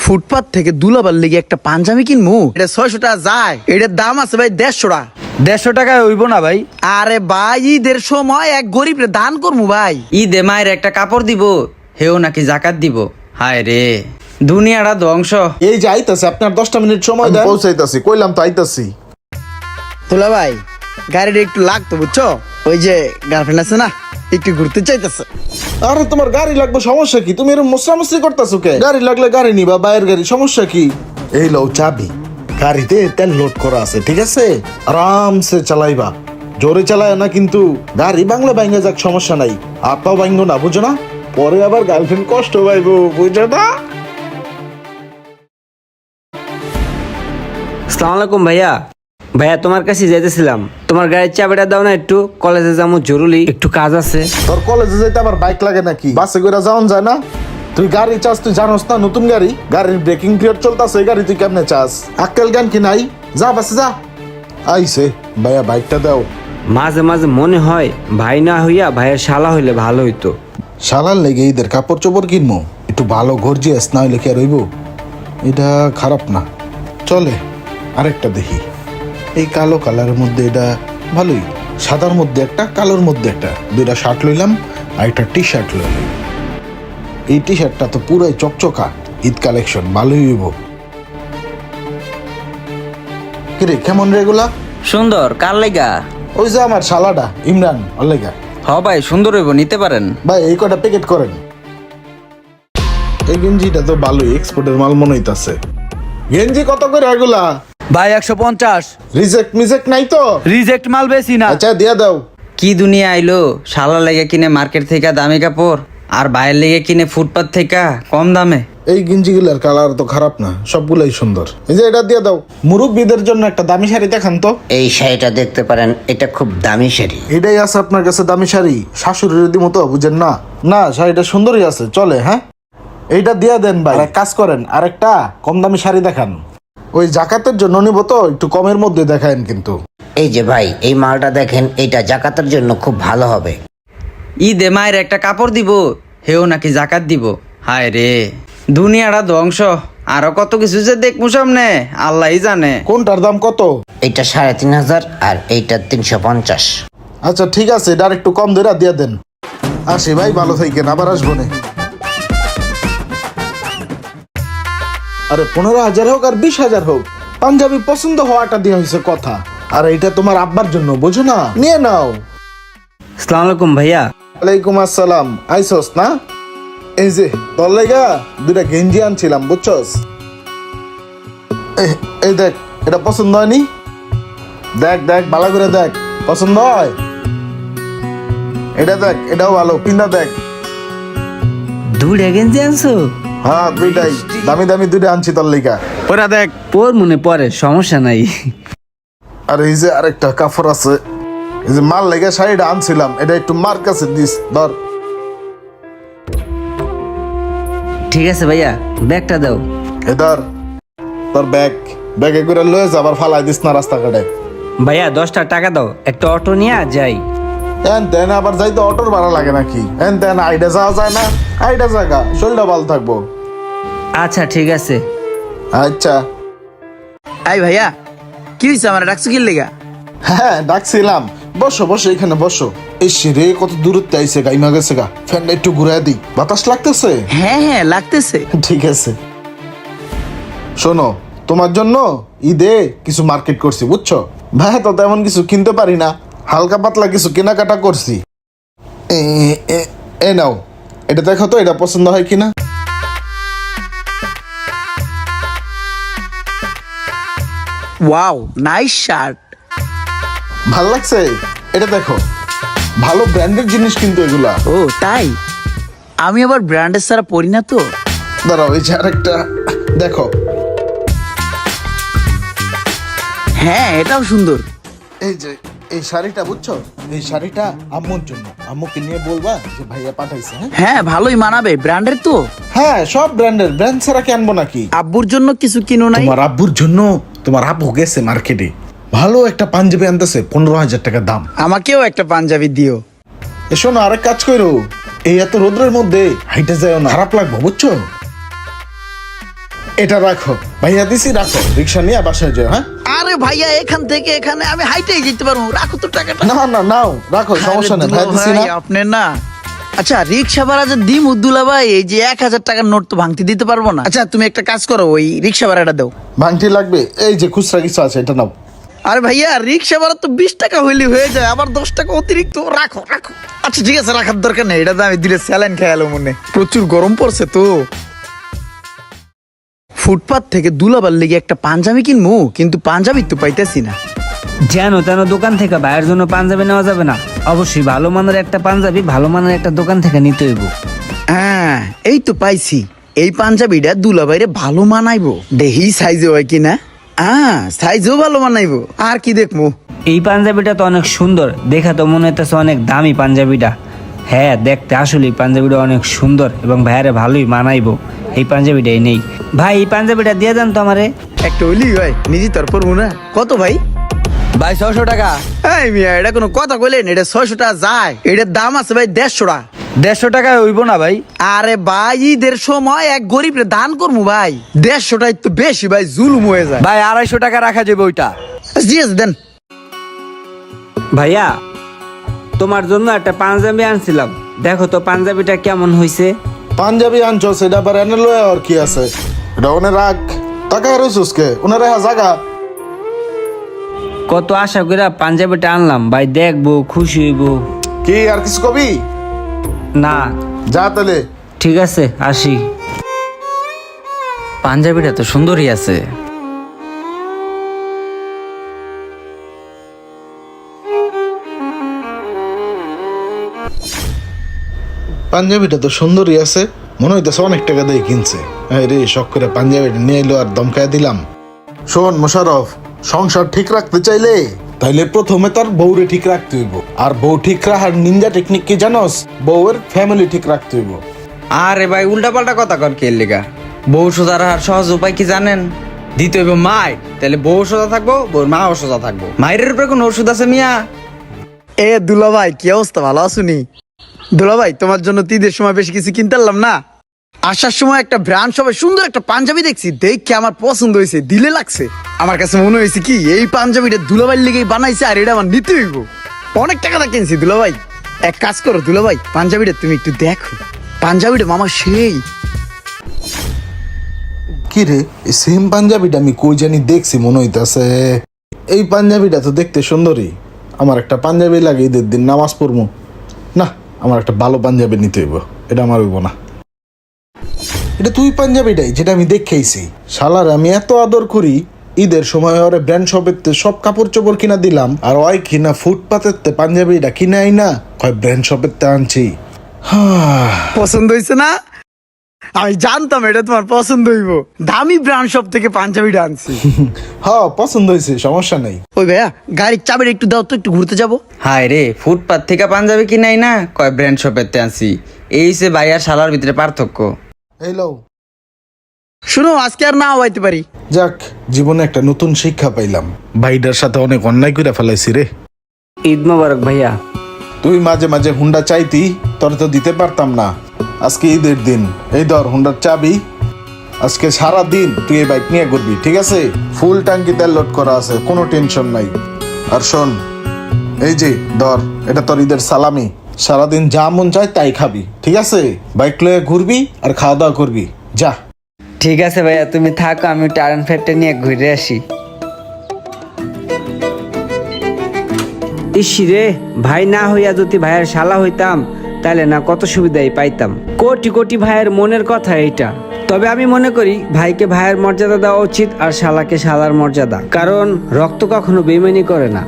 ফুটপাত থেকে দুলাবার লেগে একটা পাঞ্জাবি কিনবো, এটা 600 টাকা যায়। এটার দাম আছে ভাই 150 টাকা। 150 টাকায় হইব না ভাই? আরে ভাই, ঈদের সময় এক গরিবরে দান করবো ভাই। ঈদে মায়ের একটা কাপড় দিব, হেও নাকি জাকাত দিব। হায় রে, দুনিয়াটা ধ্বংস। এই যে আইতাছে, আপনার 10টা মিনিট সময় দেন, পৌঁছাইতাছি। কইলাম তো আইতাছি। তোলা ভাই, গাড়িটা একটু লাগতো বুঝছো, ওই যে গার্লফ্রেন্ড আছে না, একটু ঘুরতে চাইতেছে। আরে তোমার গাড়ি লাগবে, সমস্যা কি? তুমি এরকম মুসরামুসরি করতেছো কে? গাড়ি লাগলে গাড়ি নিবা, বাইরের গাড়ি, সমস্যা কি? এই লও চাবি, গাড়িতে তেল লোড করা আছে, ঠিক আছে? আরামসে চালাইবা, জোরে চালায় না কিন্তু। গাড়ি বাংলা বাইঙ্গা যাক, সমস্যা নাই। আপাও বাইঙ্গো না, বুঝো না? পরে আবার গার্লফ্রেন্ড কষ্ট পাইবো, বুঝো না? আসসালামু আলাইকুম ভাইয়া। ভাইয়া তোমার কাছে যেতেছিলাম, তোমার গাড়ির চাবিটা দাও না, একটু কলেজে যাবো, জরুরি একটু কাজ আছে। তোর কলেজে যেতে আবার বাইক লাগে নাকি? বাসে করে যাওন যায় না? তুই গাড়ি চাস, তুই জানোস না নতুন গাড়ি, গাড়ির ব্রেকিং পিরিয়ড চলতেছে, এই গাড়ি তুই কেমনে চাস? আক্কেল জ্ঞান কি নাই? যা বাসে যা। আইসে ভাইয়া, বাইকটা দাও। মাঝে মাঝে মনে হয় ভাই না হইয়া ভাইয়ের শালা হইলে ভালো হইতো। শালার লেগে ঈদের কাপড় চোপড় কিনবো, একটু ভালো গর্জিয়াস না হইলে কি আর হইব? এটা খারাপ না, চলে। আরেকটা দেখি, এই কালো কালারের মধ্যে এটা ভালোই। সাদার মধ্যে একটা, কালোর মধ্যে একটা, দুইটা শার্ট লইলাম আর একটা টি শার্ট লইলাম। এই টি শার্টটা তো পুরাই চকচকা, ঈদ কালেকশন, ভালোই হইব। কিরে কেমন রেগুলা? সুন্দর। কার লেগা? ওই যে আমার শালাটা ইমরান, ওর লেগা। হ ভাই, সুন্দর হইব, নিতে পারেন। ভাই এই কটা প্যাকেট করেন। এই গেঞ্জিটা তো ভালোই, এক্সপোর্টের মাল মনে হইতাছে। গেঞ্জি কত করে এগুলা? ভাই 150। রিজেক্ট মিজেক্ট নাই তো? রিজেক্ট মাল বেশি না। আচ্ছা দিয়া দাও। কি দুনিয়া আইলো, শালা লেগে কিনে মার্কেট থেকে দামি কাপড়, আর ভাইয়ের লেগে কিনে ফুটপাত থেকে কম দামে। এই গেঞ্জিগুলার কালার তো খারাপ না, সবগুলাই সুন্দর। এই যে এটা দিয়ে দাও। মুরব্বীদের জন্য একটা দামি শাড়ি দেখান তো। এই শাড়িটা দেখতে পারেন, এটা খুব দামি শাড়ি। এটাই আছে আপনার কাছে দামি শাড়ি? শাশুড়ির দি মতো বুঝেন না? না, শাড়িটা সুন্দরই আছে, চলে। হ্যাঁ, এইটা দিয়া দেন ভাই। এক কাজ করেন, আরেকটা কম দামি শাড়ি দেখান। ওই জাকাতের জন্য নিব তো, একটু কমের মধ্যে দেখায়েন কিন্তু। এই যে ভাই, এই মালটা দেখেন, এটা জাকাতের জন্য খুব ভালো হবে। ঈদে মায়ের একটা কাপড় দিব, হেও নাকি জাকাত দিব। হায় রে, দুনিয়াটা ধ্বংস। আরো কত কিছু যে দেখবো সামনে, আল্লাহই জানে। কোনটার দাম কত? এটা 3500 আর এইটা 350। আচ্ছা ঠিক আছে, এটা একটু কম ধরে দিয়ে দেন। আসি ভাই, ভালো থাকেন, আবার আসবো না। আরে 15,000 হোক আর 20,000 হোক, পাঞ্জাবি পছন্দ হওয়াটা দিয়ে হয়েছে কথা। আর এইটা তোমার আব্বার জন্য, বুঝো না? নিয়ে নাও। আসসালামু আলাইকুম ভাইয়া। ওয়ালাইকুম আসসালাম। আইসোস না? এই যে তোর লাগা দুইটা গেঞ্জি আনছিলাম, বুঝছস? এই দেখ, এটা পছন্দ হয়নি? দেখ দেখ, ভালো করে দেখ, পছন্দ হয়? এটা দেখ, এটাও ভালো, পিন্দা দেখ। দুইটা গেঞ্জি আনছো? হ্যাঁ দুইটাই, দামি দামি দুইটা আনছি তোর লিগা। পরে দেখ, পর মনে পরে, সমস্যা নাই। আর এই যে আরেকটা কাপড় আছে, এই যে মাল লেগে শাড়িটা আনছিলাম, এটা একটু মার কাছে দিস, ধর। ঠিক আছে ভাইয়া, ব্যাগটা দাও। এ ধর তোর ব্যাগ, ব্যাগে করে লয়ে যা, আবার ফালাই দিস না রাস্তাঘাটে। ভাইয়া 10টা টাকা দাও, একটা অটো নিয়ে যাই। এন তেন আবার যাইতে অটোর ভাড়া লাগে নাকি? এন তেন আইডা যাওয়া যায় না? আইডা জায়গা, শরীরটা ভালো থাকবো। আচ্ছা ঠিক আছে। আচ্ছা। আই ভাইয়া, কি হয়েছে, আমার ডাকছো কি লেগা? হ্যাঁ ডাকছিলাম, বসো বসো, এখানে বসো। এসে রে কত দূরত্বে আইসে, গাইমা গেছে গা। ফ্যানটা একটু ঘুরাই দিই, বাতাস লাগতেছে? হ্যাঁ হ্যাঁ লাগতেছে। ঠিক আছে। শোনো, তোমার জন্য ঈদে কিছু মার্কেট করছি, বুঝছো? ভাই তো তেমন কিছু কিনতে পারি না, হালকা পাতলা কিছু কেনাকাটা করছি। এ নাও, এটা দেখো তো, এটা পছন্দ হয় কিনা। Wow, nice shirt. ভাল লাগছে? এটা দেখো, ভালো ব্র্যান্ডের জিনিস কিন্তু এগুলা। ও তাই? আমি আবার ব্র্যান্ডের ছাড়া পরি না তো। দাঁড়াও, এই যে আরেকটা দেখো। হ্যাঁ এটাও সুন্দর। এই যে এই শাড়িটা, বুঝছো? এই শাড়িটা আম্মুর জন্য, আম্মুকে নিয়ে বলবা যে ভাইয়া পাঠাইছে। হ্যাঁ ভালোই মানাবে, ব্র্যান্ডের তো। হ্যাঁ সব ব্র্যান্ডের, ব্র্যান্ড ছাড়া কি আনবো নাকি? আব্বুর জন্য কিছু কিনো নাই? তোমার আব্বুর জন্য, তোমার আব্বু গেছে মার্কেটে, ভালো একটা পাঞ্জাবি আনতেছে, 15,000 টাকা দাম। আমাকেও একটা পাঞ্জাবি দিও। শোনো, আরেক কাজ করো, এই এত রোদ্রের মধ্যে হাইটে যায় না, খারাপ লাগবে, বুঝছো? এটা রাখো ভাইয়া, দিছি রাখো, রিক্সা নিয়ে বাসায় যাও। হ্যাঁ আরে ভাইয়া এখান থেকে এখানে আমি হাইটেই যেতে পারবো, রাখো তো টাকাটা। না না নাও, রাখো, সমস্যা নেই, ভাইয়া দিছি না। আপনি না, আচ্ছা রিক্সা ভাড়া যে দিম উদ্দুলা ভাই, এই যে 1000 টাকার নোট তো ভাঙতি দিতে পারবো না। আচ্ছা তুমি একটা কাজ করো, ওই রিক্সা ভাড়াটা দাও। ভাঙটি লাগবে? এই যে খুচরা কিছু আছে, এটা নাও। আরে ভাইয়া রিক্সা ভাড়া তো 20 টাকা হইলে হয়ে যায়, আবার 10 টাকা অতিরিক্ত, রাখো রাখো। আচ্ছা ঠিক আছে, রাখার দরকার নেই, এটা তো আমি দিলে স্যালাইন খেয়ালো মনে, প্রচুর গরম পড়ছে তো। ফুটপাত থেকে দুলাবার লেগে একটা পাঞ্জাবি কিনবো, কিন্তু পাঞ্জাবি তো পাইতেছি না। যেন তেন দোকান থেকে ভাইয়ের জন্য পাঞ্জাবি নেওয়া যাবে না, অবশ্যই ভালো মানের একটা পাঞ্জাবি ভালো মানের একটা দোকান থেকে নিতে হইব। হ্যাঁ এই তো পাইছি, এই পাঞ্জাবিটা দুলাভাইরে ভালো মানাইবো, দেখি সাইজে হয় কিনা। সাইজও ভালো মানাইবো, আর কি দেখবো। এই পাঞ্জাবিটা তো অনেক সুন্দর, দেখা তো মনে হইতেছে অনেক দামি পাঞ্জাবিটা। হ্যাঁ দেখতে আসলে পাঞ্জাবিটা অনেক সুন্দর এবং ভাইয়ারে ভালোই মানাইবো। এই পাঞ্জাবিটাই নেই ভাই, এই পাঞ্জাবিটা দিয়ে দেন তো আমারে। একটা হইলি ভাই, নিজে তোর পড়বো না। কত ভাই? ভাই 600 টাকা। এই মিয়া এটা কোনো কথা কইলেন? এটা 600 টাকা যায়, এটার দাম আছে ভাই 150 টাকা। 150 টাকায় হইব না ভাই? আরে ভাই ঈদের সময় এক গরিবরে দান করবো ভাই, 150 টাকা তো বেশি ভাই, জুলুম হয়ে যায় ভাই 250 টাকা রাখা যাবে ওইটা। জি আছে দেন। ভাইয়া তোমার জন্য একটা পাঞ্জাবি আনছিলাম, দেখো তো পাঞ্জাবিটা কেমন হইছে। পাঞ্জাবি আনছো, সেটা আবার এনে লয় আর কি আছে, এটা ওনে রাখ। টাকা রইছস কে? ওনে রেহা জাগা। কত আশা করে পাঞ্জাবিটা আনলাম ভাই, দেখবো খুশি হইব। কি আর কিছু কবি? না যা তাহলে। ঠিক আছে আসি। পাঞ্জাবিটা তো সুন্দরই আছে। পাঞ্জাবিটা তো সুন্দরই আছে, মনে হইতেছে অনেক টাকা দিয়ে কিনছে। রে শখ করে পাঞ্জাবিটা নিয়ে এলো আর দমকায় দিলাম। শোন মোশারফ, সংসার ঠিক রাখতে চাইলে তাইলে প্রথমে তার বউরে ঠিক রাখতে হইব, আর বউ ঠিক রাখার নিনজা টেকনিক কি জানোস? বউয়ের ফ্যামিলি ঠিক রাখতে হইব। আরে ভাই উল্টা পাল্টা কথা কর কে লিগা? বউ সোজা রাখার সহজ উপায় কি জানেন? দিতে হইব মাই, তাহলে বউ সোজা থাকবো, বউর মাও সোজা থাকবো। মায়ের উপরে কোনো ওষুধ আছে মিয়া? এ দুলা ভাই কি অবস্থা, ভালো আছুনি? দুলা ভাই তোমার জন্য ঈদের সময় বেশি কিছু কিনতে পারলাম না, আসার সময় একটা ব্র্যান্ড সবাই সুন্দর একটা পাঞ্জাবি দেখছি, দেখে আমার পছন্দ হয়েছে, দিলে লাগছে। আমার কাছে মনে হয়েছে কি এই পাঞ্জাবিটা দুলাভাইয়ের লেগেই বানাইছে, আর এটা আমার নিতে হইব। অনেক টাকাটা কিনছি দুলাভাই। এক কাজ করো দুলাভাই, পাঞ্জাবিটা তুমি একটু দেখো, পাঞ্জাবিটা মামা সেই। কি রে, এই সেম পাঞ্জাবিটা আমি কই জানি দেখছি মনে হইতাছে। এই পাঞ্জাবিটা তো দেখতে সুন্দরী, আমার একটা পাঞ্জাবি লাগে ঈদের দিন নামাজ পড়বো। না, আমার একটা ভালো পাঞ্জাবি নিতে হইব, এটা আমার হইব না। এটা তুই পাঞ্জাবিটাই যেটা আমি দেখেইছি। শালার আমি এত আদর করি, ঈদের সময় ওরে ব্র্যান্ড শপের সব কাপড় চোপড় কিনা দিলাম, আর ওই কিনা ফুটপাতের পাঞ্জাবিটা কিনে আই না, কয় ব্র্যান্ড শপের আনছি। পছন্দ হয়েছে না? আমি জানতাম এটা তোমার পছন্দ হইব, দামি ব্র্যান্ড শপ থেকে পাঞ্জাবিটা আনছি। হ্যাঁ পছন্দ হয়েছে, সমস্যা নাই। ওই ভাইয়া গাড়ির চাবিটা একটু দাও তো, একটু ঘুরতে যাবো। হায় রে, ফুটপাত থেকে পাঞ্জাবি কিনাই না, কয় ব্র্যান্ড শপের তে আনছি। এই সে ভাই আর শালার ভিতরে পার্থক্য। এই লও। শুনো আজকে আর না হইতে পারি। যাক, জীবনে একটা নতুন শিক্ষা পাইলাম, ভাইটার সাথে অনেক অন্যায় করে ফেলাইছি রে। ঈদ মোবারক ভাইয়া। তুই মাঝে মাঝে হুন্ডা চাইতি, তোর তো দিতে পারতাম না। আজকে ঈদের দিন, এই ধর হুন্ডার চাবি। আজকে সারা দিন তুই এই বাইক নিয়ে ঘুরবি, ঠিক আছে? ফুল ট্যাঙ্কি তেল লোড করা আছে, কোনো টেনশন নাই। আর শোন, এই যে ধর, এটা তোর ঈদের সালামি। সারাদিন যা মন চায় তাই খাবি, ঠিক আছে? বাইক লয়ে ঘুরবি আর খাওয়া দাওয়া করবি, যা। ঠিক আছে ভাইয়া, তুমি থাকো, আমি টার্ন ফ্যাটটা নিয়ে ঘুরে আসি। ইসি রে, ভাই না হইয়া যদি ভাইয়ের শালা হইতাম তাহলে না কত সুবিধাই পাইতাম। কোটি কোটি ভাইয়ের মনের কথা এইটা। তবে আমি মনে করি ভাইকে ভাইয়ের মর্যাদা দেওয়া উচিত আর শালাকে শালার মর্যাদা, কারণ রক্ত কখনো বেইমানি করে না।